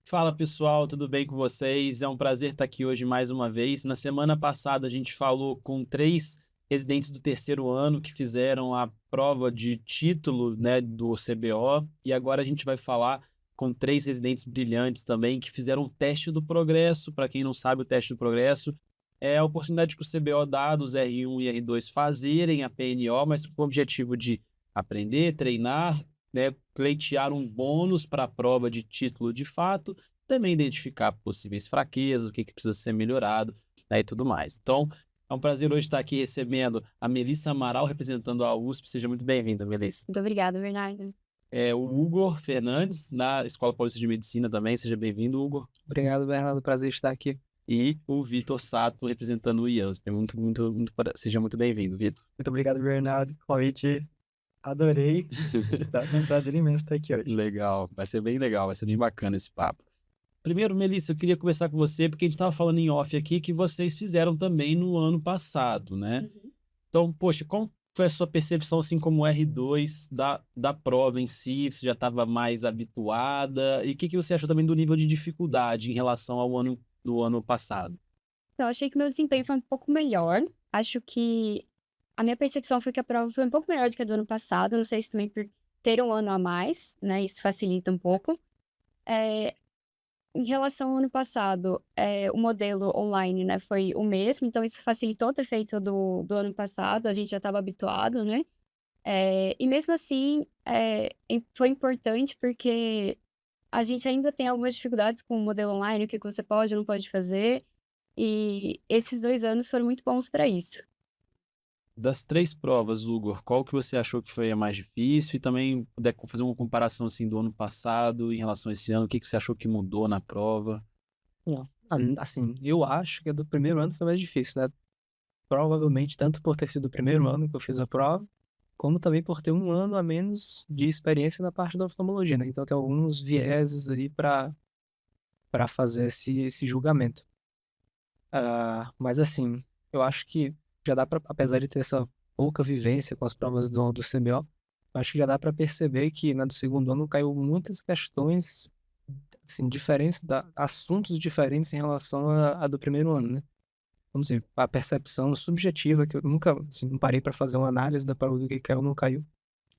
Fala pessoal, tudo bem com vocês? É um prazer estar aqui hoje mais uma vez. Na semana passada a gente falou com três residentes do terceiro ano que fizeram a prova de título, né, do CBO, e agora a gente vai falar com três residentes brilhantes também que fizeram o teste do progresso. Para quem não sabe, o teste do progresso é a oportunidade que o CBO dá dos R1 e R2 fazerem a PNO, mas com o objetivo de aprender, treinar, né, pleitear um bônus para a prova de título de fato, também identificar possíveis fraquezas, o que precisa ser melhorado, né, e tudo mais. Então, é um prazer hoje estar aqui recebendo a Melissa Amaral, representando a USP. Seja muito bem-vinda, Melissa. Muito obrigada, Bernardo. O Hugo Fernandes, na Escola Paulista de Medicina também. Seja bem-vindo, Hugo. Obrigado, Bernardo. Prazer estar aqui. E o Vitor Sato, representando o IANSP. Seja muito bem-vindo, Vitor. Muito obrigado, Bernardo. Convite, adorei. É um prazer imenso estar aqui hoje. Legal, vai ser bem legal, vai ser bem bacana esse papo. Primeiro, Melissa, eu queria conversar com você, porque a gente estava falando em off aqui que vocês fizeram também no ano passado, né? Uhum. Então, poxa, como foi a sua percepção, assim, como R2 da prova em si? Você já estava mais habituada? E o que você achou também do nível de dificuldade em relação ao ano do ano passado? Então, eu achei que meu desempenho foi um pouco melhor. Acho que a minha percepção foi que a prova foi um pouco melhor do que a do ano passado. Não sei se também por ter um ano a mais, né? Isso facilita um pouco. Eh, Em relação ao ano passado, o modelo online, né, foi o mesmo, então isso facilitou ter feito do ano passado, a gente já estava habituado, né? E mesmo assim, foi importante porque a gente ainda tem algumas dificuldades com o modelo online, o que que você pode ou não pode fazer, e esses 2 anos foram muito bons para isso. Das três provas, Hugo, qual que você achou que foi a mais difícil? E também puder fazer uma comparação, assim, do ano passado em relação a esse ano, o que você achou que mudou na prova? Não, assim, eu acho que a do primeiro ano foi mais difícil, né? Provavelmente tanto por ter sido o primeiro ano que eu fiz a prova, como também por ter um ano a menos de experiência na parte da oftalmologia, né? Então tem alguns vieses aí para fazer esse julgamento. Mas assim, eu acho que já dá para, apesar de ter essa pouca vivência com as provas do CBO, eu acho que já dá para perceber que na do segundo ano caiu muitas questões assim, diferentes, assuntos diferentes em relação à do primeiro ano, né? Vamos dizer, a percepção subjetiva, que eu nunca, assim, não parei para fazer uma análise da prova do que caiu ou não caiu,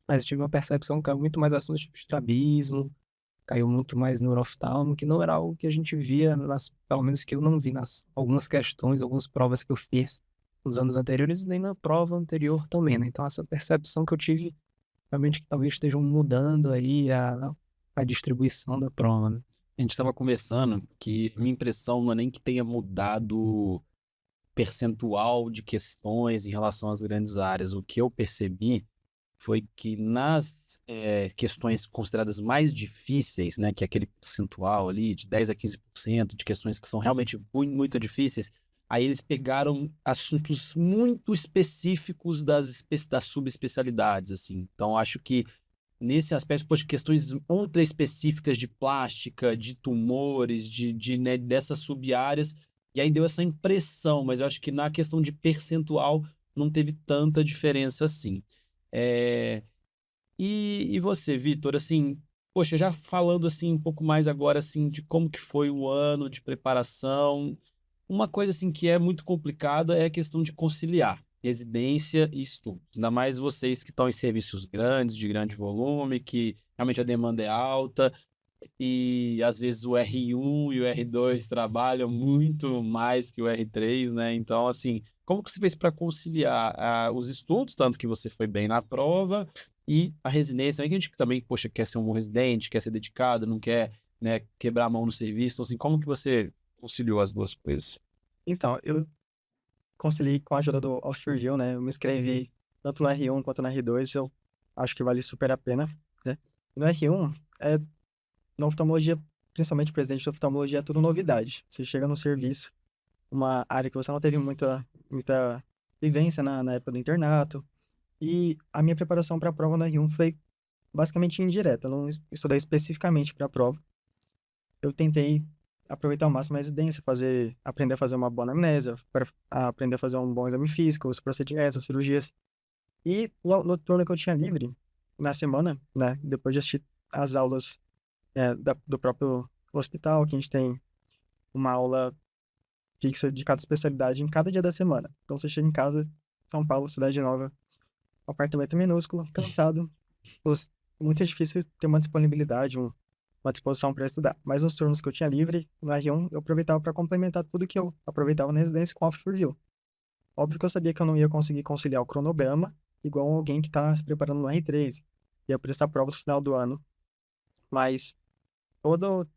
mas tive uma percepção que caiu muito mais assuntos tipo estrabismo, caiu muito mais neurooftalmo, que não era algo que a gente via, pelo menos que eu não vi nas algumas questões, algumas provas que eu fiz nos anos anteriores, nem na prova anterior também, né? Então essa percepção que eu tive, realmente que talvez estejam mudando aí a distribuição da prova, né? A gente estava conversando que minha impressão não é nem que tenha mudado percentual de questões em relação às grandes áreas. O que eu percebi foi que nas questões consideradas mais difíceis, né, que é aquele percentual ali de 10 a 15% de questões que são realmente muito difíceis, aí eles pegaram assuntos muito específicos das subespecialidades, assim. Então, acho que nesse aspecto, poxa, questões ultra específicas de plástica, de tumores, né, dessas sub-áreas, e aí deu essa impressão, mas eu acho que na questão de percentual não teve tanta diferença assim. Eh, e você, Vitor, assim, poxa, já falando assim um pouco mais agora assim de como que foi o ano de preparação, uma coisa assim que é muito complicada é a questão de conciliar residência e estudos. Ainda mais vocês que estão em serviços grandes, de grande volume, que realmente a demanda é alta e às vezes o R1 e o R2 trabalham muito mais que o R3, né? Então, assim, como que você fez para conciliar os estudos, tanto que você foi bem na prova, e a residência? Né? Que a gente também, poxa, quer ser um bom residente, quer ser dedicado, não quer, né, quebrar a mão no serviço. Então, assim, como que você conciliou as duas coisas? Então, eu conciliei com a ajuda do Off-View, né? Eu me inscrevi tanto no R1 quanto no R2, eu acho que vale super a pena, né? No R1, na oftalmologia, principalmente presidente de oftalmologia, é tudo novidade. Você chega no serviço, uma área que você não teve muita vivência na época do internato, e a minha preparação para a prova no R1 foi basicamente indireta. Eu não estudei especificamente para a prova. Eu tentei aproveitar ao máximo a residência, aprender a fazer uma boa anamnésia, para aprender a fazer um bom exame físico, os procedimentos, as cirurgias. E no turno que eu tinha livre, na semana, né, depois de assistir as aulas do próprio hospital, que a gente tem uma aula fixa de cada especialidade em cada dia da semana. Então você chega em casa, São Paulo, cidade nova, um apartamento minúsculo, cansado, os- muito difícil ter uma disponibilidade, uma disposição para estudar. Mas nos turnos que eu tinha livre, no R1, eu aproveitava para complementar tudo que eu aproveitava na residência com Office Review. Óbvio que eu sabia que eu não ia conseguir conciliar o cronograma igual alguém que está se preparando no R3, ia prestar prova no final do ano, mas todo,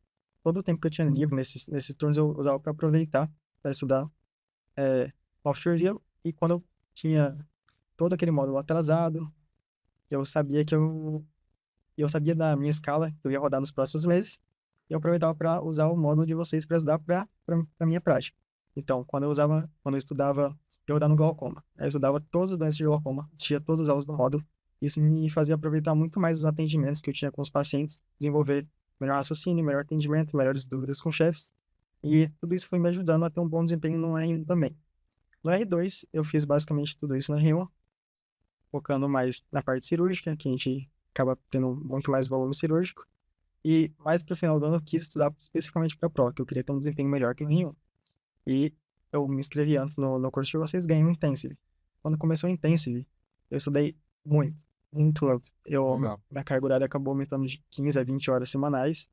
todo o tempo que eu tinha livre nesses turnos eu usava para aproveitar para estudar Office Review, e quando eu tinha todo aquele módulo atrasado, eu sabia eu sabia da minha escala que eu ia rodar nos próximos meses, e eu aproveitava para usar o módulo de vocês para estudar para minha prática. Então, quando eu estudava, eu rodava no glaucoma. Aí eu estudava todas as doenças de glaucoma, assistia todas as aulas do módulo. Isso me fazia aproveitar muito mais os atendimentos que eu tinha com os pacientes, desenvolver melhor raciocínio, melhor atendimento, melhores dúvidas com chefes. E tudo isso foi me ajudando a ter um bom desempenho no R1 também. No R2, eu fiz basicamente tudo isso no R1, focando mais na parte cirúrgica, que a gente acaba tendo muito mais volume cirúrgico. E mais pro final do ano eu quis estudar especificamente para prova, que eu queria ter um desempenho melhor que o R1. E eu me inscrevi antes no curso de vocês, ganhei um Intensive. Quando começou o Intensive, eu estudei muito, muito, muito. Legal. Minha carga horária acabou aumentando de 15 a 20 horas semanais.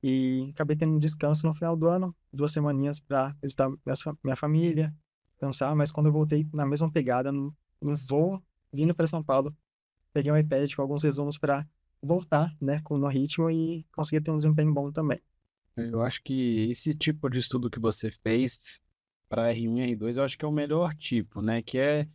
E acabei tendo um descanso no final do ano, 2 semaninhas para visitar minha família, descansar. Mas quando eu voltei na mesma pegada, no voo, vindo para São Paulo, peguei um iPad com alguns resumos para voltar, né, no ritmo e conseguir ter um desempenho bom também. Eu acho que esse tipo de estudo que você fez para R1 e R2, eu acho que é o melhor tipo, né? Que é,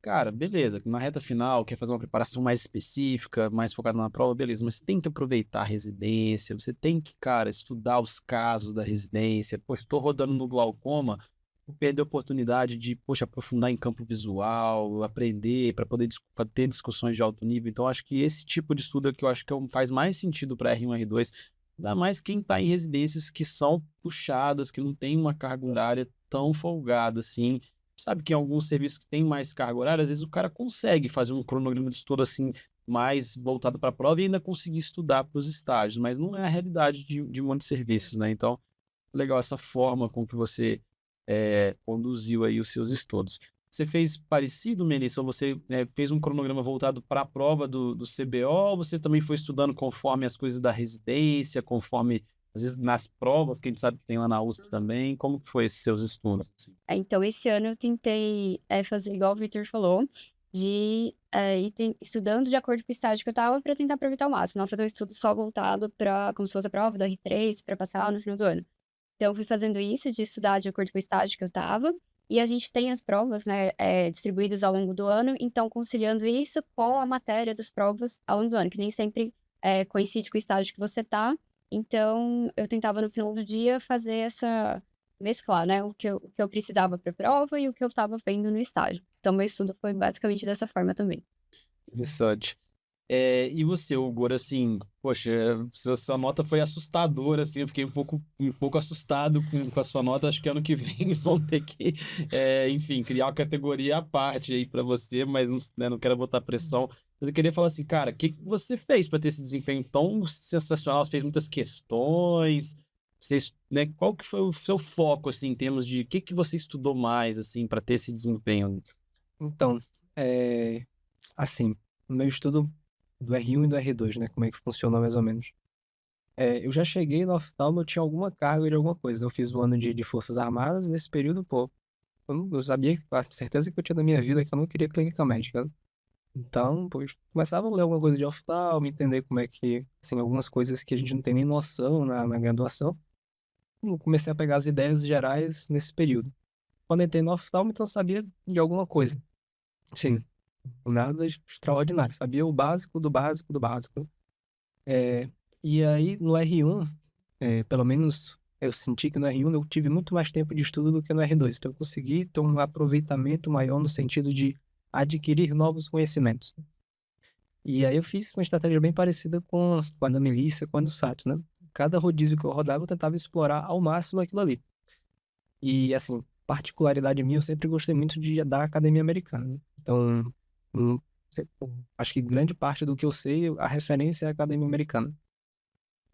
cara, beleza, na reta final, quer fazer uma preparação mais específica, mais focada na prova, beleza, mas você tem que aproveitar a residência, você tem que, cara, estudar os casos da residência. Pô, se estou rodando no glaucoma, vou perder a oportunidade de, poxa, aprofundar em campo visual, aprender, para poder pra ter discussões de alto nível. Então, acho que esse tipo de estudo é que eu acho que faz mais sentido para R1 e R2, ainda mais quem está em residências que são puxadas, que não tem uma carga horária tão folgada assim. Sabe que em alguns serviços que tem mais carga horária, às vezes o cara consegue fazer um cronograma de estudo assim, mais voltado para a prova e ainda conseguir estudar para os estágios, mas não é a realidade de um monte de serviços, né? Então, legal essa forma com que você conduziu aí os seus estudos. Você fez parecido, Melissa? Ou você fez um cronograma voltado para a prova do CBO? Ou você também foi estudando conforme as coisas da residência, conforme, às vezes, nas provas, que a gente sabe que tem lá na USP também? Como que foi esses seus estudos? Assim? Então, esse ano eu tentei fazer igual o Victor falou, de ir estudando de acordo com o estágio que eu tava para tentar aproveitar o máximo, não fazer um estudo só voltado para como se fosse a prova do R3 para passar no final do ano. Então, eu fui fazendo isso, de estudar de acordo com o estágio que eu tava. E a gente tem as provas, né, distribuídas ao longo do ano. Então, conciliando isso com a matéria das provas ao longo do ano, que nem sempre coincide com o estágio que você tá. Então, eu tentava no final do dia fazer essa mesclar, né, o que eu precisava para a prova e o que eu tava vendo no estágio. Então, meu estudo foi basicamente dessa forma também. Interessante. E você, Hugo, assim, poxa, sua nota foi assustadora, assim, eu fiquei um pouco assustado com a sua nota, acho que ano que vem eles vão ter que, enfim, criar uma categoria à parte aí pra você, mas não quero botar pressão, mas eu queria falar assim, cara, o que você fez pra ter esse desempenho tão sensacional? Você fez muitas questões, né, qual que foi o seu foco, assim, em termos de o que você estudou mais, assim, pra ter esse desempenho? Então, assim, no meu estudo do R1 e do R2, né? Como é que funciona mais ou menos. Eu já cheguei no oftalmo, eu tinha alguma carga de alguma coisa. Eu fiz o ano de Forças Armadas, e nesse período, pô, eu sabia, a certeza que eu tinha na minha vida que eu não queria clínica médica, né? Então, pô, eu começava a ler alguma coisa de oftalmo, entender como é que, assim, algumas coisas que a gente não tem nem noção na graduação. Eu comecei a pegar as ideias gerais nesse período. Quando entrei no oftalmo, então eu sabia de alguma coisa. Sim, nada extraordinário. Sabia o básico do básico do básico. E aí, no R1, pelo menos eu senti que no R1 eu tive muito mais tempo de estudo do que no R2. Então, eu consegui ter um aproveitamento maior no sentido de adquirir novos conhecimentos. E aí eu fiz uma estratégia bem parecida com a da Melissa, com a do Sato, né? Cada rodízio que eu rodava, eu tentava explorar ao máximo aquilo ali. E, assim, particularidade minha, eu sempre gostei muito da academia americana, né? Então, acho que grande parte do que eu sei, a referência é a academia americana.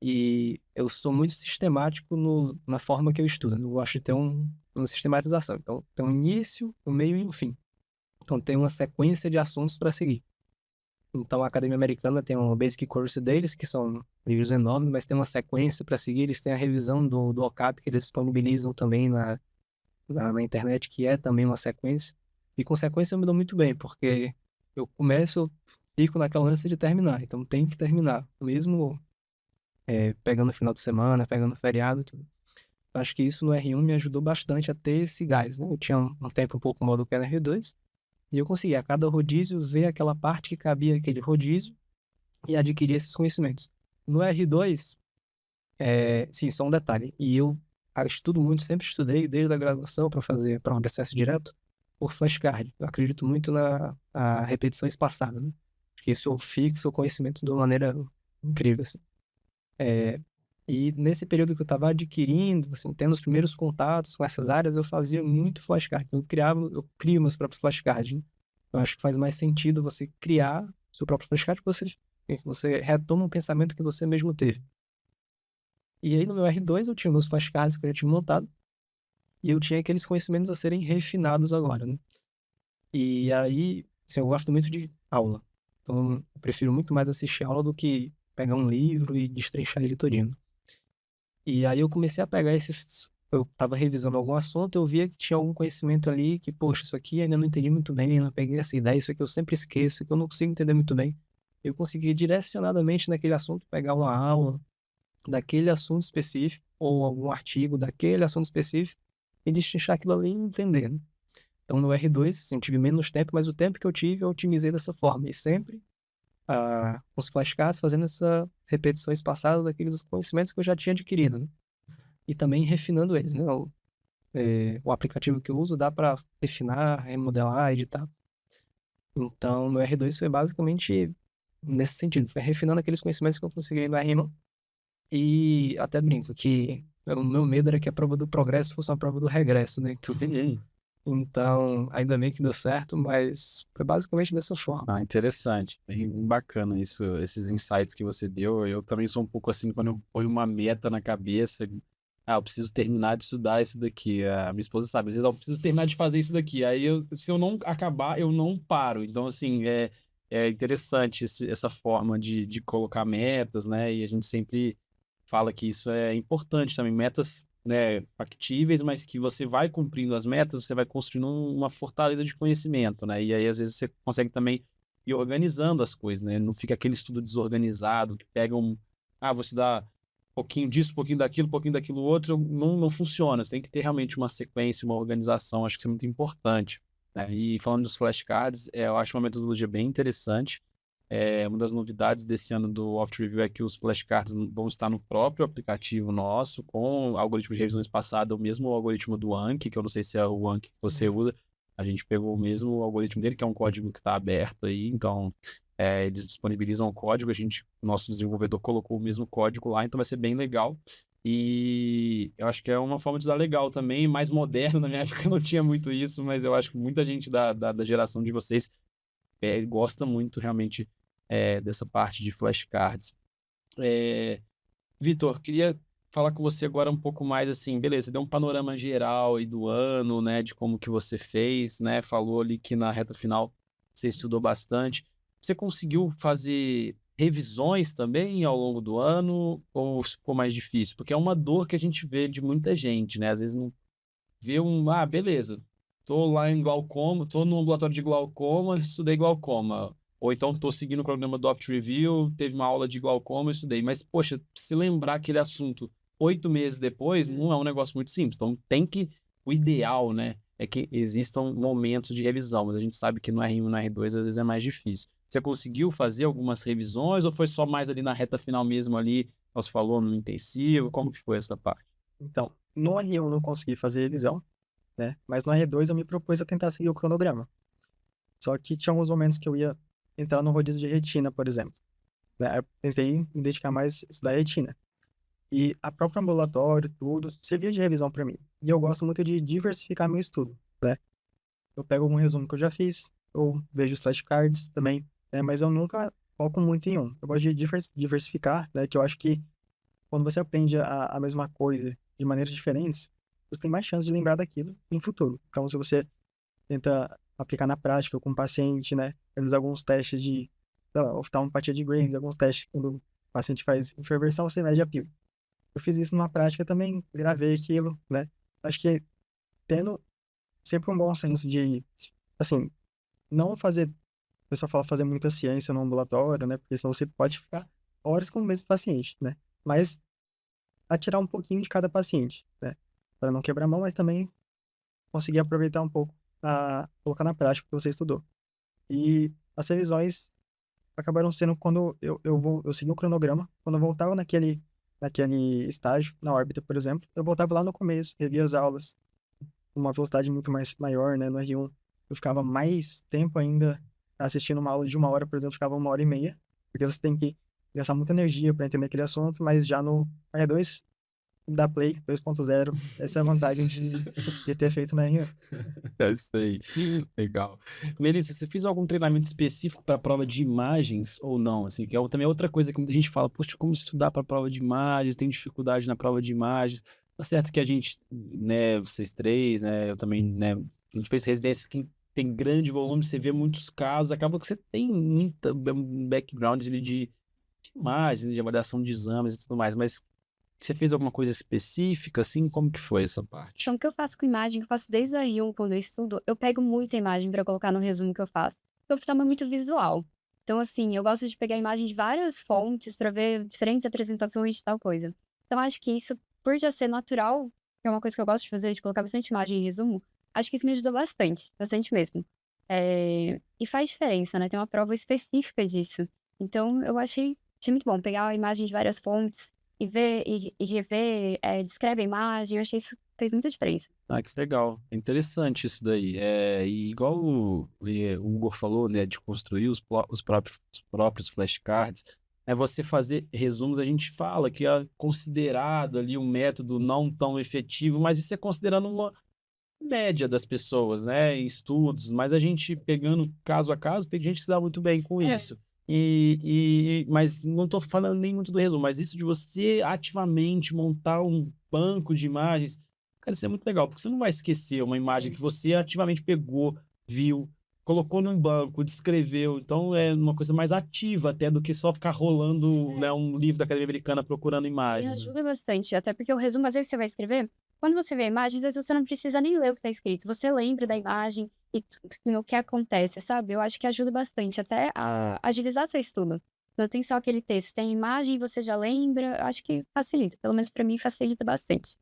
E eu sou muito sistemático na forma que eu estudo. Eu gosto de ter uma sistematização. Então, tem um início, um meio e um fim. Então, tem uma sequência de assuntos para seguir. Então, a Academia Americana tem um Basic Course deles, que são livros enormes, mas tem uma sequência para seguir. Eles têm a revisão do OCAP, que eles disponibilizam também na internet, que é também uma sequência. E com sequência eu me dou muito bem, porque eu começo, eu fico naquela ânsia de terminar. Então, tem que terminar. Mesmo pegando final de semana, pegando feriado, tudo. Acho que isso no R1 me ajudou bastante a ter esse gás, né? Eu tinha um tempo um pouco maior do que no R2, e eu conseguia, a cada rodízio, ver aquela parte que cabia aquele rodízio e adquirir esses conhecimentos. No R2, sim, só um detalhe, e eu estudo muito, sempre estudei, desde a graduação para fazer prova de acesso direto, por flashcard. Eu acredito muito na repetição espaçada, né? Acho que isso fixa o conhecimento de uma maneira incrível, assim. E nesse período que eu estava adquirindo, assim, tendo os primeiros contatos com essas áreas, eu fazia muito flashcard. Eu crio meus próprios flashcards, né? Eu acho que faz mais sentido você criar seu próprio flashcard, porque você retoma um pensamento que você mesmo teve. E aí no meu R2 eu tinha meus flashcards que eu já tinha montado, e eu tinha aqueles conhecimentos a serem refinados agora, né? E aí, assim, eu gosto muito de aula. Então, eu prefiro muito mais assistir aula do que pegar um livro e destrinchar ele todinho. E aí eu comecei a pegar eu tava revisando algum assunto, eu via que tinha algum conhecimento ali que, poxa, isso aqui ainda não entendi muito bem, não peguei essa ideia, isso aqui eu sempre esqueço, isso aqui eu não consigo entender muito bem. Eu consegui direcionadamente naquele assunto pegar uma aula daquele assunto específico, ou algum artigo daquele assunto específico, e destrinchar aquilo ali e entender, né? Então no R2, assim, eu tive menos tempo, mas o tempo que eu tive eu otimizei dessa forma, e sempre com os flashcards fazendo essa repetição espaçada daqueles conhecimentos que eu já tinha adquirido, né? E também refinando eles, né? O aplicativo que eu uso dá para refinar, remodelar, editar. Então, no R2 foi basicamente nesse sentido, foi refinando aqueles conhecimentos que eu consegui no R1. E até brinco que o meu medo era que a prova do progresso fosse uma prova do regresso, né? Então, ainda bem que deu certo, mas foi basicamente dessa forma. Ah, interessante. Bem bacana isso, esses insights que você deu. Eu também sou um pouco assim, quando eu ponho uma meta na cabeça, eu preciso terminar de estudar isso daqui. A minha esposa sabe, às vezes eu preciso terminar de fazer isso daqui. Aí, se eu não acabar, eu não paro. Então, assim, é interessante essa forma de colocar metas, né? E a gente sempre fala que isso é importante também. Metas, né, factíveis, mas que você vai cumprindo as metas, você vai construindo uma fortaleza de conhecimento, né? E aí, às vezes, você consegue também ir organizando as coisas, né? Não fica aquele estudo desorganizado, que pega vou estudar um pouquinho disso, um pouquinho daquilo outro, não funciona. Você tem que ter realmente uma sequência, uma organização, acho que isso é muito importante, né? E falando dos flashcards, eu acho uma metodologia bem interessante. Uma das novidades desse ano do Oft Review é que os flashcards vão estar no próprio aplicativo nosso, com algoritmo de revisão espaçada, o mesmo algoritmo do Anki, que eu não sei se é o Anki que você usa. A gente pegou o mesmo algoritmo dele, que é um código que está aberto aí, então eles disponibilizam o código, nosso desenvolvedor colocou o mesmo código lá, então vai ser bem legal. E eu acho que é uma forma de usar legal também, mais moderna. Na minha época não tinha muito isso, mas eu acho que muita gente da geração de vocês gosta muito realmente dessa parte de flashcards. Vitor, queria falar com você agora um pouco mais assim, beleza, deu um panorama geral aí do ano, né, de como que você fez, né, falou ali que na reta final você estudou bastante. Você conseguiu fazer revisões também ao longo do ano ou ficou mais difícil? Porque é uma dor que a gente vê de muita gente, né, às vezes não vê beleza, tô lá em glaucoma, tô no ambulatório de glaucoma, estudei glaucoma. Ou então tô seguindo o programa do Oft Review, teve uma aula de glaucoma, eu estudei. Mas, poxa, se lembrar aquele assunto 8 meses depois, não é um negócio muito simples. Então, o ideal, né, é que existam momentos de revisão, mas a gente sabe que no R1 e no R2 às vezes é mais difícil. Você conseguiu fazer algumas revisões ou foi só mais ali na reta final mesmo ali, nós falou no intensivo? Como que foi essa parte? Então, no R1 eu não consegui fazer revisão, né? Mas no R2 eu me propus a tentar seguir o cronograma. Só que tinha alguns momentos que eu ia entrar no rodízio de retina, por exemplo, né? Eu tentei me dedicar mais a estudar retina. E a própria ambulatório, tudo, servia de revisão para mim. E eu gosto muito de diversificar meu estudo, né? Eu pego algum resumo que eu já fiz, ou vejo os flashcards também, né? Mas eu nunca foco muito em um. Eu gosto de diversificar, né? Que eu acho que quando você aprende a mesma coisa de maneiras diferentes, você tem mais chance de lembrar daquilo no futuro. Então, se você tenta aplicar na prática com o paciente, né, realizar alguns testes de, sei lá, oftalmopatia de Graves, alguns testes quando o paciente faz hiperversão, você mede a pupila. Eu fiz isso numa prática também, gravei aquilo, né? Acho que tendo sempre um bom senso de, assim, não fazer, o pessoal fala fazer muita ciência no ambulatório, né? Porque senão você pode ficar horas com o mesmo paciente, né? Mas atirar um pouquinho de cada paciente, né? Para não quebrar a mão, mas também conseguir aproveitar um pouco a colocar na prática o que você estudou. E as revisões acabaram sendo quando eu segui o cronograma, quando eu voltava naquele estágio, na órbita, por exemplo, eu voltava lá no começo, revia as aulas, uma velocidade muito mais maior, né, no R1. Eu ficava mais tempo ainda assistindo uma aula de 1 hora, por exemplo, ficava 1 hora e meia, porque você tem que gastar muita energia para entender aquele assunto, mas já no R2 da Play 2.0, essa é a vantagem de ter feito na R1. É isso aí. Legal. Melissa, você fez algum treinamento específico para a prova de imagens ou não? Assim, que é também outra coisa que muita gente fala, poxa, como estudar para a prova de imagens, tem dificuldade na prova de imagens. Tá certo que a gente, né, vocês três, né, eu também, né, a gente fez residência que tem grande volume, você vê muitos casos, acaba que você tem muita background ali de imagens, de avaliação de exames e tudo mais, mas você fez alguma coisa específica, assim? Como que foi essa parte? Então, o que eu faço com imagem, que eu faço desde o R1, quando eu estudo, eu pego muita imagem para colocar no resumo que eu faço. Porque o oftalmo é muito visual. Então, assim, eu gosto de pegar imagem de várias fontes para ver diferentes apresentações de tal coisa. Então, acho que isso, por já ser natural, que é uma coisa que eu gosto de fazer, de colocar bastante imagem em resumo, acho que isso me ajudou bastante mesmo. E faz diferença, né? Tem uma prova específica disso. Então, eu achei muito bom pegar a imagem de várias fontes e ver e rever, descreve a imagem, eu achei isso fez muita diferença. Ah, que legal. É interessante isso daí. E igual o Hugo falou, né, de construir os próprios flashcards, é você fazer resumos, a gente fala que é considerado ali um método não tão efetivo, mas isso é considerando uma média das pessoas, né, em estudos, mas a gente pegando caso a caso, tem gente que se dá muito bem com É. isso. Mas não estou falando nem muito do resumo, mas isso de você ativamente montar um banco de imagens, cara, isso é muito legal, porque você não vai esquecer uma imagem que você ativamente pegou, viu, colocou num banco, descreveu. Então é uma coisa mais ativa até do que só ficar rolando, né, um livro da Academia Americana procurando E imagens, né? ajuda bastante, até porque o resumo, às vezes, você vai escrever, quando você vê a imagem, às vezes você não precisa nem ler o que tá escrito, você lembra da imagem e assim, o que acontece, sabe? Eu acho que ajuda bastante até a agilizar seu estudo. Não tem só aquele texto, tem imagem, você já lembra, eu acho que facilita, pelo menos pra mim facilita bastante.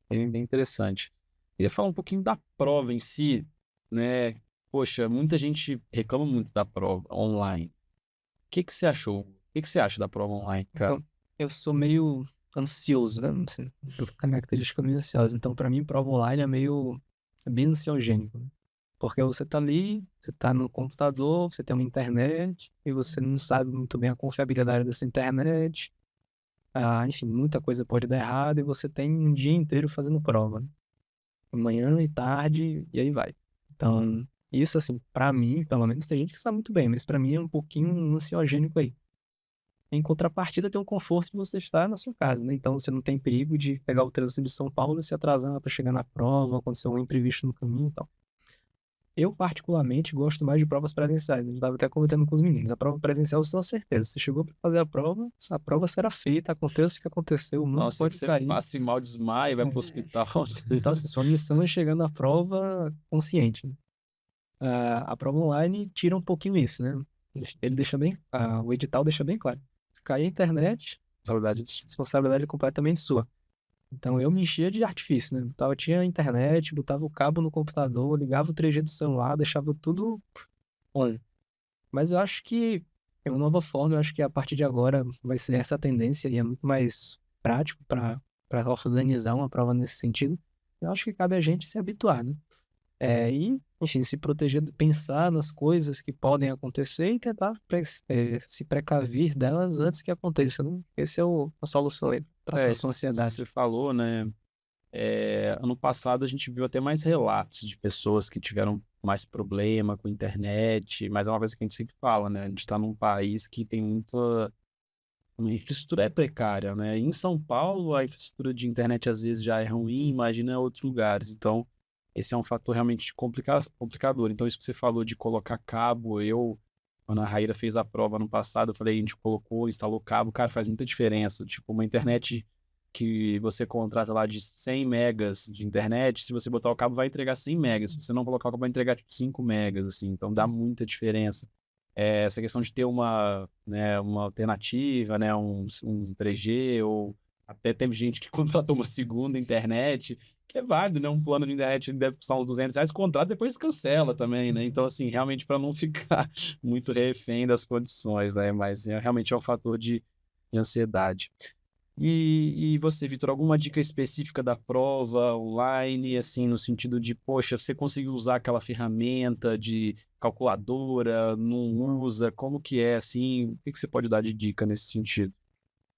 Bem interessante. Queria falar um pouquinho da prova em si, né? Poxa, muita gente reclama muito da prova online. O que que você achou? O que que você acha da prova online, cara? Então, eu sou meio ansioso, né? Assim, eu tenho característica meio ansiosa. Então, pra mim, prova online é bem ansiogênico, né? Porque você tá ali, você tá no computador, você tem uma internet, e você não sabe muito bem a confiabilidade dessa internet. Enfim, muita coisa pode dar errado, e você tem um dia inteiro fazendo prova, né? Manhã e tarde, e aí vai. Então, isso, assim, pra mim, pelo menos, tem gente que sabe muito bem, mas pra mim é um pouquinho ansiogênico aí. Em contrapartida, tem o conforto de você estar na sua casa, né? Então, você não tem perigo de pegar o trânsito de São Paulo e se atrasar para chegar na prova, acontecer algum imprevisto no caminho e tal. Eu, particularmente, gosto mais de provas presenciais. Eu estava até comentando com os meninos. A prova presencial, eu tenho certeza. Você chegou para fazer a prova, essa prova será feita, aconteça o que aconteceu, o mundo Nossa, que pode você cair. passe mal, desmaia, vai pro hospital. Então, assim, sua missão é chegar na prova consciente, né? A prova online tira um pouquinho isso, né? Ele deixa bem, o edital deixa bem claro. Se cair a internet, responsabilidade é completamente sua. Então eu me enchia de artifício, né? Tinha internet, botava o cabo no computador, ligava o 3G do celular, deixava tudo on. Mas eu acho que é uma nova forma, eu acho que a partir de agora vai ser essa a tendência e é muito mais prático para organizar uma prova nesse sentido. Eu acho que cabe a gente se habituar, né? Enfim, se proteger, pensar nas coisas que podem acontecer e tentar se precaver delas antes que aconteça, né? Essa é a solução aí, tratar a sua ansiedade. Você falou, né? Ano passado a gente viu até mais relatos de pessoas que tiveram mais problema com a internet, mas é uma coisa que a gente sempre fala, né? A gente tá num país que tem a infraestrutura é precária, né? Em São Paulo, a infraestrutura de internet às vezes já é ruim, imagina outros lugares. Então, esse é um fator realmente complicador. Então, isso que você falou de colocar cabo, quando a Raíra fez a prova no passado, eu falei, a gente instalou cabo, cara, faz muita diferença. Tipo, uma internet que você contrata lá de 100 megas de internet, se você botar o cabo vai entregar 100 megas, se você não colocar o cabo vai entregar tipo 5 megas, assim, então dá muita diferença. Essa questão de ter uma alternativa, né, um 3G, ou até teve gente que contratou uma segunda internet, que é válido, né, um plano de internet ele deve custar uns R$ 200, contrata depois cancela também, né, então assim, realmente para não ficar muito refém das condições, né, mas realmente é um fator de ansiedade. E você, Vitor, alguma dica específica da prova online, assim, no sentido de, poxa, você conseguiu usar aquela ferramenta de calculadora, não usa, como que é, assim, o que você pode dar de dica nesse sentido?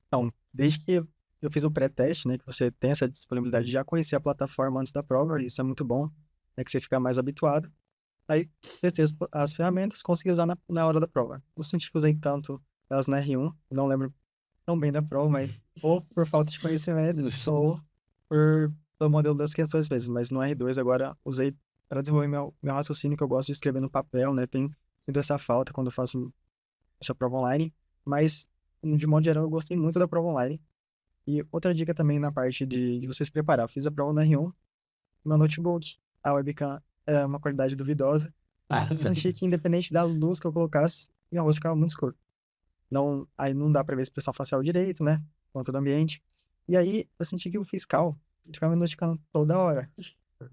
Então, desde que eu fiz o pré-teste, né, que você tem essa disponibilidade de já conhecer a plataforma antes da prova, isso é muito bom, né, que você fica mais habituado. Aí, testei as ferramentas, consegui usar na hora da prova. Eu senti que usei tanto elas no R1, não lembro tão bem da prova, mas ou por falta de conhecimento, ou pelo modelo das questões mesmo. Mas no R2 agora usei para desenvolver meu raciocínio, que eu gosto de escrever no papel, né? Sinto essa falta quando eu faço essa prova online. Mas, de modo geral, eu gostei muito da prova online. E outra dica também na parte de você se preparar. Eu fiz a prova no R1, meu notebook, a webcam é uma qualidade duvidosa. Senti que independente da luz que eu colocasse, minha rosto ficava muito escuro. Aí não dá pra ver a expressão facial direito, né? Quanto do ambiente. E aí eu senti que o fiscal ficava me notificando toda hora.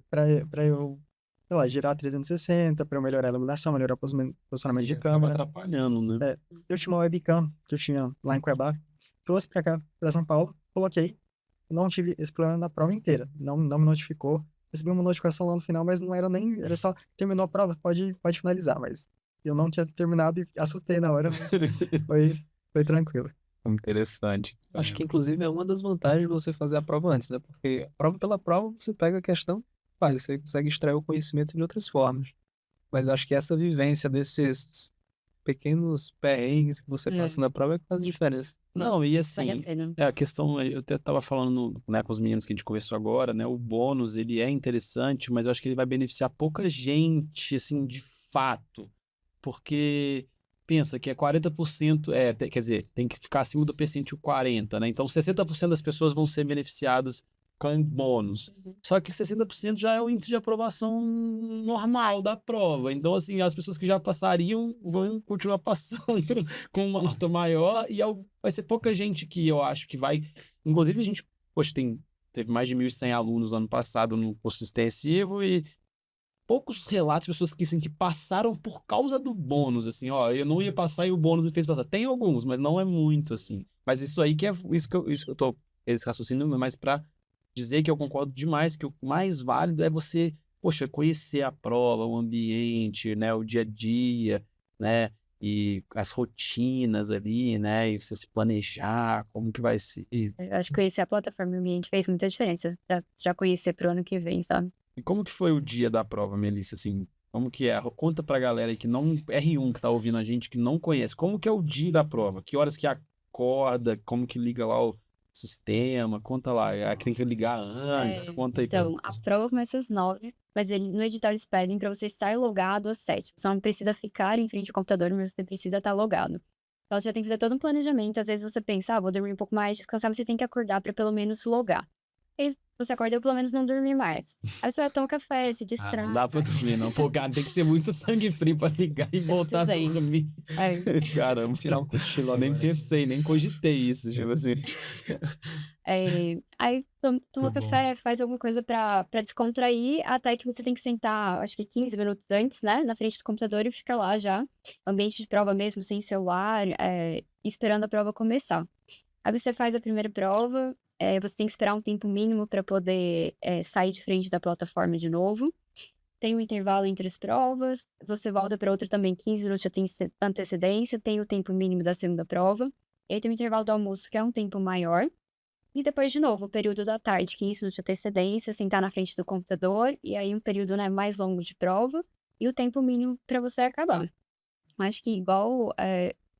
Pra eu, sei lá, girar 360, pra eu melhorar a iluminação, melhorar o posicionamento de Acaba câmera. atrapalhando, né? Eu tinha uma webcam que eu tinha lá em Cuiabá, trouxe pra cá, pra São Paulo, coloquei. Não tive esse problema na prova inteira. Não me notificou. Recebi uma notificação lá no final, mas não era nem. Era só, terminou a prova, pode finalizar. Mas eu não tinha terminado e assustei na hora, mas foi tranquilo. Interessante. Acho que, inclusive, é uma das vantagens de você fazer a prova antes, né? Porque prova pela prova, você pega a questão, faz, você consegue extrair o conhecimento de outras formas. Mas eu acho que essa vivência desses pequenos perrengues que você passa na prova é que faz diferença. Não, e Vale a assim, pena. a questão, eu até tava falando, né, com os meninos que a gente conversou agora, né, o bônus, ele é interessante, mas eu acho que ele vai beneficiar pouca gente, assim, de fato, porque pensa que é 40%, quer dizer, tem que ficar acima do percentil 40, né, então 60% das pessoas vão ser beneficiadas com bônus, só que 60% já é o índice de aprovação normal da prova, então, assim, as pessoas que já passariam vão continuar passando com uma nota maior e vai ser pouca gente que eu acho que vai. Inclusive, a gente, poxa, teve mais de 1.100 alunos no ano passado no curso extensivo e poucos relatos de pessoas que passaram por causa do bônus, assim, ó, eu não ia passar e o bônus me fez passar. Tem alguns, mas não é muito, assim. Mas isso aí que é isso que eu tô, esse raciocínio, mas para dizer que eu concordo demais que o mais válido é você, poxa, conhecer a prova, o ambiente, né, o dia a dia, né, e as rotinas ali, né, e você se planejar, como que vai ser. Eu acho que conhecer a plataforma e o ambiente fez muita diferença. Já conhecer pro ano que vem, sabe? E como que foi o dia da prova, Melissa, assim? Como que é? Conta pra galera aí que não, R1 que tá ouvindo a gente, que não conhece. Como que é o dia da prova? Que horas que acorda? Como que liga lá o sistema? Conta lá. Que tem que ligar antes? Conta aí. Então, a prova começa às 9, mas no edital eles pedem para você estar logado às 7. Você não precisa ficar em frente ao computador, mas você precisa estar logado. Então, você já tem que fazer todo um planejamento. Às vezes você pensa, vou dormir um pouco mais, descansar, mas você tem que acordar para pelo menos logar. E você acorda e pelo menos não dormir mais. Aí você vai tomar um café, se distrai. Não dá pra dormir, não. Pô, cara, tem que ser muito sangue frio pra ligar e voltar a Sim. dormir. Caramba, Tirar um cochilo nem agora. pensei, nem cogitei isso, tipo assim. Aí toma Muito café, faz alguma coisa pra descontrair, até que você tem que sentar, acho que 15 minutos antes, né, na frente do computador e ficar lá já, ambiente de prova mesmo, sem celular, esperando a prova começar. Aí você faz a primeira prova, você tem que esperar um tempo mínimo para poder sair de frente da plataforma de novo. Tem um intervalo entre as provas, você volta para outra também, 15 minutos já tem antecedência, tem o tempo mínimo da segunda prova. E aí tem o intervalo do almoço, que é um tempo maior. E depois, de novo, o período da tarde, 15 minutos de antecedência, sentar na frente do computador. E aí um período, né, mais longo de prova. E o tempo mínimo para você acabar. Acho que igual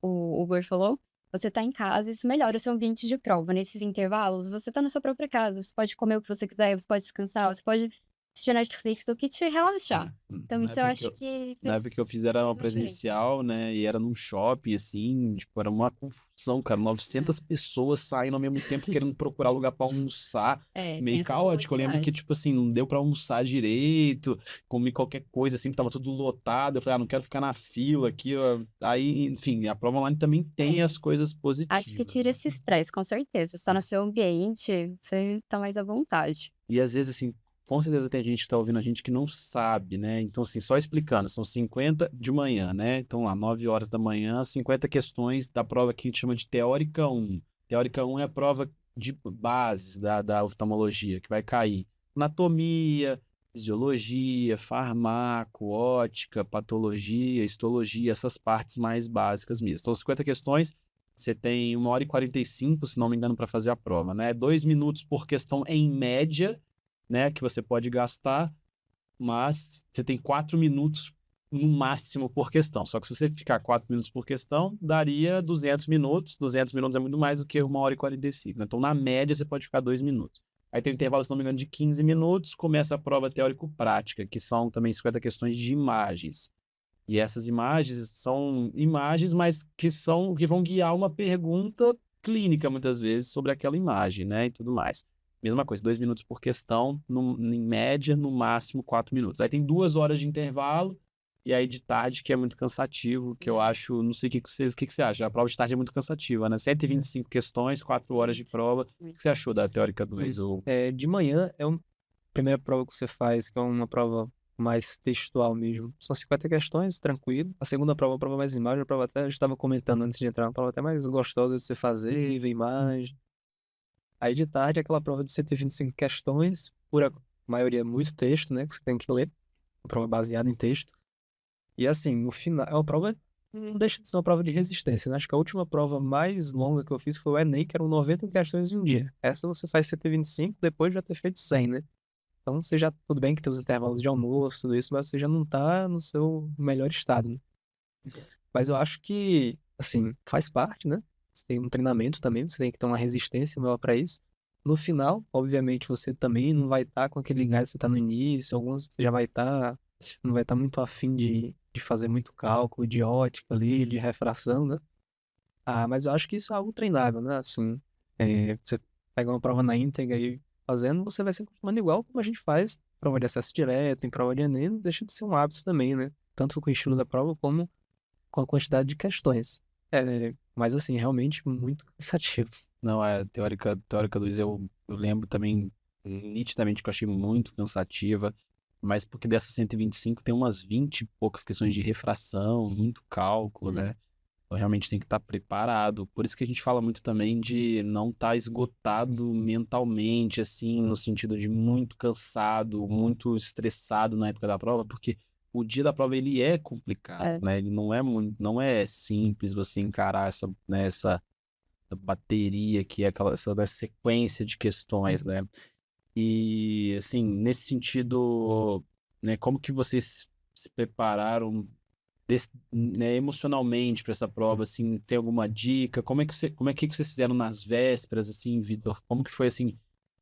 o Uber falou, você tá em casa, isso melhora o seu ambiente de prova. Nesses intervalos, você tá na sua própria casa, você pode comer o que você quiser, você pode descansar, você pode assistir Netflix, o que te relaxar. Então isso eu acho que Na época que eu fez fiz era uma uma diferença. presencial, né? E era num shopping, assim, tipo, era uma confusão, cara. 900 pessoas saindo ao mesmo tempo querendo procurar lugar pra almoçar. Tem Meio essa caótico. Eu lembro que, velocidade. tipo assim, não deu pra almoçar direito, comi qualquer coisa, assim, que tava tudo lotado. Eu falei, não quero ficar na fila aqui, ó. Aí, enfim, a prova online também tem as coisas Acho que positivas, tira né? esse estresse, com certeza. Você tá no seu ambiente, você tá mais à vontade. E às vezes, assim, com certeza tem gente que tá ouvindo a gente que não sabe, né? Então, assim, só explicando, são 50 de manhã, né? Então, lá, 9 horas da manhã, 50 questões da prova que a gente chama de Teórica 1. Teórica 1 é a prova de bases da oftalmologia, que vai cair anatomia, fisiologia, farmaco, ótica, patologia, histologia, essas partes mais básicas mesmo. Então, 50 questões, você tem 1h45, se não me engano, para fazer a prova, né? 2 minutos por questão em média, né, que você pode gastar, mas você tem 4 minutos no máximo por questão. Só que se você ficar 4 minutos por questão, daria 200 minutos. 200 minutos é muito mais do que 1h45, né? Então, na média, você pode ficar 2 minutos. Aí tem um intervalo, se não me engano, de 15 minutos, começa a prova teórico-prática, que são também 50 questões de imagens. E essas imagens são imagens, mas que vão guiar uma pergunta clínica, muitas vezes, sobre aquela imagem, né, e tudo mais. Mesma coisa, 2 minutos por questão, em média, no máximo 4 minutos. Aí tem 2 horas de intervalo, e aí de tarde, que é muito cansativo, que eu acho, não sei o que que você acha, a prova de tarde é muito cansativa, né? 125 questões, 4 horas de prova. O que você achou da Teórica 2? Ou... De manhã é a primeira prova que você faz, que é uma prova mais textual mesmo. São 50 questões, tranquilo. A segunda prova é uma prova mais imagem, a prova até, a gente estava comentando antes de entrar, uma prova até mais gostosa de você fazer, ver imagem. Aí de tarde é aquela prova de 125 questões, por a maioria muito texto, né, que você tem que ler. Uma prova baseada em texto. E assim, no final, é uma prova, não deixa de ser uma prova de resistência, né? Acho que a última prova mais longa que eu fiz foi o Enem, que eram 90 questões em um dia. Essa você faz 125 depois de já ter feito 100, né? Então você já, tudo bem que tem os intervalos de almoço, tudo isso, mas você já não tá no seu melhor estado, né? Mas eu acho que, assim, faz parte, né? Você tem um treinamento também, você tem que ter uma resistência maior para isso. No final, obviamente, você também não vai estar com aquele gás que você tá no início, alguns você já vai estar, não vai estar muito afim de fazer muito cálculo de ótica ali, de refração, né? Ah, mas eu acho que isso é algo treinável, né? Assim, você pega uma prova na íntegra e fazendo, você vai se acostumando igual como a gente faz prova de acesso direto, em prova de Enem, não deixa de ser um hábito também, né? Tanto com o estilo da prova como com a quantidade de questões. Mas assim, realmente muito cansativo. Não, a Teórica 2 eu lembro também nitidamente que eu achei muito cansativa, mas porque dessas 125 tem umas 20 e poucas questões de refração, muito cálculo, né? Então realmente tem que estar preparado. Por isso que a gente fala muito também de não estar esgotado mentalmente, assim, no sentido de muito cansado, muito estressado na época da prova, porque o dia da prova ele é complicado, né? Ele não é simples você encarar essa bateria que é essa sequência de questões, né? E assim, nesse sentido, né, como que vocês se prepararam né, emocionalmente para essa prova, assim, tem alguma dica? Como é que vocês fizeram nas vésperas, assim, Vitor? Como que foi, assim,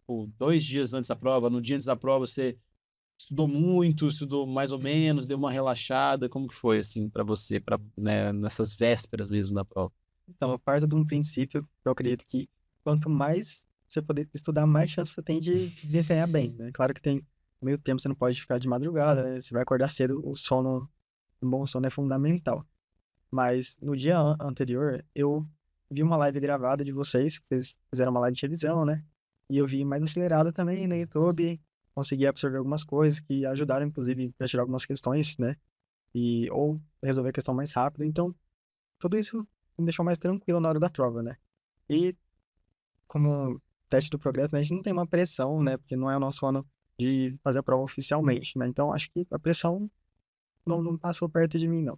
2 dias antes da prova, no dia antes da prova você estudou muito, estudou mais ou menos, deu uma relaxada, como que foi, assim, para você, né, nessas vésperas mesmo da prova? Então, eu parto de um princípio que eu acredito que quanto mais você poder estudar, mais chance você tem de desempenhar bem, né? Claro que tem meio tempo, você não pode ficar de madrugada, né? Você vai acordar cedo, um bom sono é fundamental. Mas no dia anterior, eu vi uma live gravada de vocês, que vocês fizeram uma live de revisão, né? E eu vi mais acelerado também no YouTube, consegui absorver algumas coisas que ajudaram, inclusive, para tirar algumas questões, né? Ou resolver a questão mais rápido. Então, tudo isso me deixou mais tranquilo na hora da prova, né? E como teste do progresso, né, a gente não tem uma pressão, né? Porque não é o nosso ano de fazer a prova oficialmente, né? Então, acho que a pressão não passou perto de mim, não.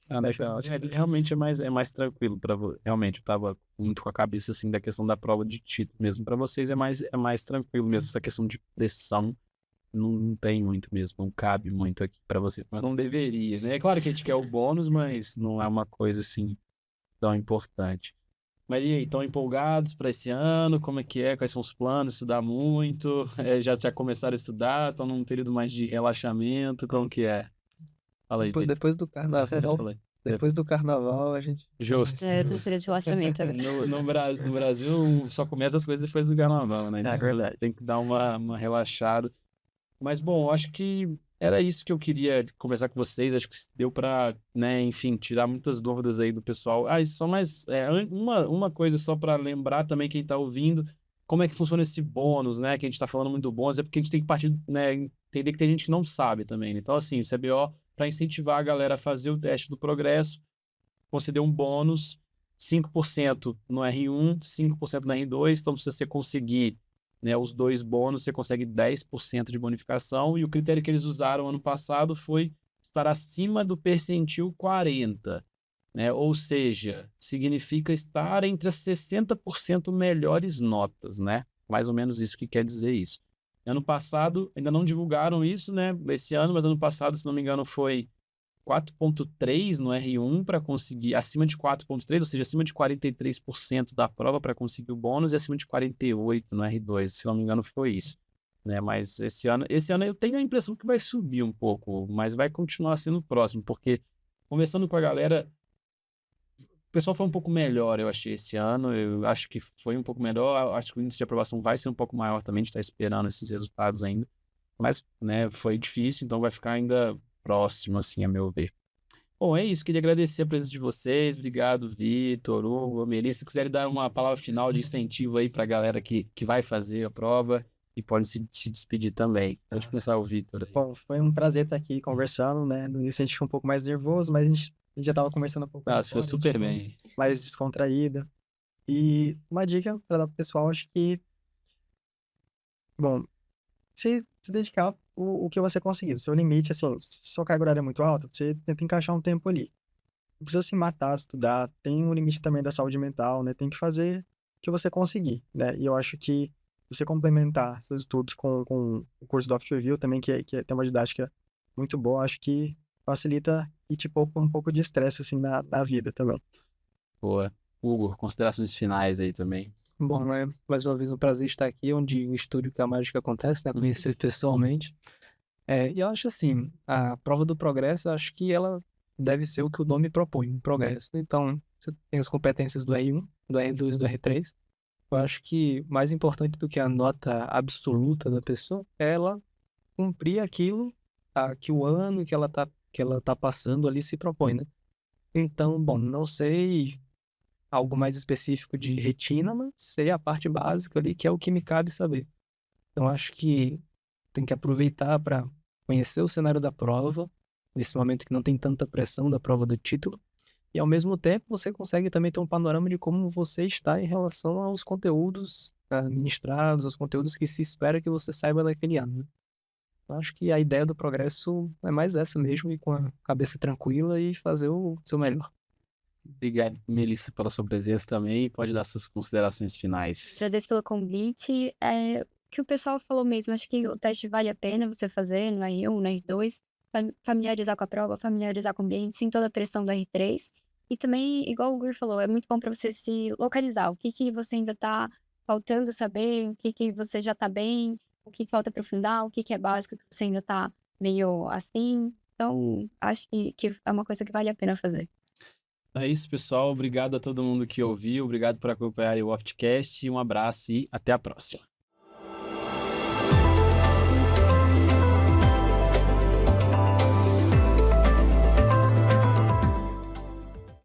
Legal. Realmente é mais tranquilo para realmente eu tava muito com a cabeça assim da questão da prova de título mesmo. Para vocês é mais tranquilo mesmo essa questão de pressão. Não tem muito mesmo, não cabe muito aqui para você, mas não deveria, né? É claro que a gente quer o bônus, mas não é uma coisa assim tão importante. Mas e aí, estão empolgados para esse ano? Como é que é? Quais são os planos? Estudar muito? Já começaram a estudar? Estão num período mais de relaxamento? Como que é? Fala aí, Depois, Vitor. depois do carnaval, Fala aí. depois do carnaval a gente Justo. Eu tô esperando de relaxamento agora. No Brasil, só começa as coisas depois do carnaval, né? É Então, verdade. tem que dar uma relaxada. Mas, bom, acho que era isso que eu queria conversar com vocês. Acho que deu para, né, enfim, tirar muitas dúvidas aí do pessoal. Ah, e só mais uma coisa só para lembrar também quem está ouvindo, como é que funciona esse bônus, né? Que a gente está falando muito do bônus, é porque a gente tem que partir, né, entender que tem gente que não sabe também, né? Então, assim, o CBO, para incentivar a galera a fazer o teste do progresso, conceder um bônus, 5% no R1, 5% no R2. Então, se você conseguir, né, os dois bônus, você consegue 10% de bonificação. E o critério que eles usaram ano passado foi estar acima do percentil 40, né? Ou seja, significa estar entre as 60% melhores notas, né? Mais ou menos isso que quer dizer isso. Ano passado, ainda não divulgaram isso, né? Esse ano, mas ano passado, se não me engano, foi 4,3 no R1 para conseguir, acima de 4,3, ou seja, acima de 43% da prova para conseguir o bônus e acima de 48 no R2, se não me engano foi isso, né? Mas esse ano eu tenho a impressão que vai subir um pouco, mas vai continuar sendo próximo, porque conversando com a galera, o pessoal foi um pouco melhor, eu achei, esse ano. Eu acho que foi um pouco melhor, eu acho que o índice de aprovação vai ser um pouco maior também, a gente está esperando esses resultados ainda, mas, né, foi difícil, então vai ficar ainda próximo, assim, a meu ver. Bom, é isso. Queria agradecer a presença de vocês. Obrigado, Vitor, Hugo, Melissa. Se quiserem dar uma palavra final de incentivo aí para a galera que vai fazer a prova e pode se despedir também. Pode começar o Vitor aí. Bom, foi um prazer estar aqui conversando, né? No início a gente ficou um pouco mais nervoso, mas a gente já estava conversando um pouco Ah, mais você foi fora, a gente super ficou bem. mais descontraída. E uma dica para dar pro pessoal, acho que, bom, se dedicar o que você conseguir. O seu limite, assim, se sua carga horária é muito alta, você tenta encaixar um tempo ali. Não precisa se matar, estudar. Tem um limite também da saúde mental, né? Tem que fazer o que você conseguir, né? E eu acho que você complementar seus estudos com o curso do Afterview também, que tem uma didática muito boa, acho que facilita e te poupa um pouco de estresse, assim, na vida também. Boa. Hugo, considerações finais aí também. Bom, né? Mais uma vez um prazer estar aqui, onde o estúdio que a mágica acontece, né? Conhecer pessoalmente. E eu acho assim, a prova do progresso, eu acho que ela deve ser o que o nome propõe, um progresso. Então, você tem as competências do R1, do R2 e do R3. Eu acho que mais importante do que a nota absoluta da pessoa é ela cumprir aquilo que o ano que ela tá passando ali se propõe, né? Então, bom, não sei algo mais específico de retina, mas sei a parte básica ali, que é o que me cabe saber. Então, acho que tem que aproveitar para conhecer o cenário da prova, nesse momento que não tem tanta pressão da prova do título, e ao mesmo tempo você consegue também ter um panorama de como você está em relação aos conteúdos ministrados, aos conteúdos que se espera que você saiba naquele ano, né? Eu acho que a ideia do progresso é mais essa mesmo, ir com a cabeça tranquila e fazer o seu melhor. Obrigado, Melissa, pela sua presença também. Pode dar suas considerações finais. Agradeço pelo convite. O que o pessoal falou mesmo, acho que o teste vale a pena você fazer no R1, no R2, familiarizar com a prova, familiarizar com o ambiente, sem toda a pressão do R3. E também, igual o Gur falou, é muito bom para você se localizar. O que você ainda tá faltando saber, o que você já tá bem, o que falta aprofundar, o que é básico, que você ainda tá meio assim. Então, acho que é uma coisa que vale a pena fazer. É isso, pessoal. Obrigado a todo mundo que ouviu. Obrigado por acompanhar o Oftcast. Um abraço e até a próxima.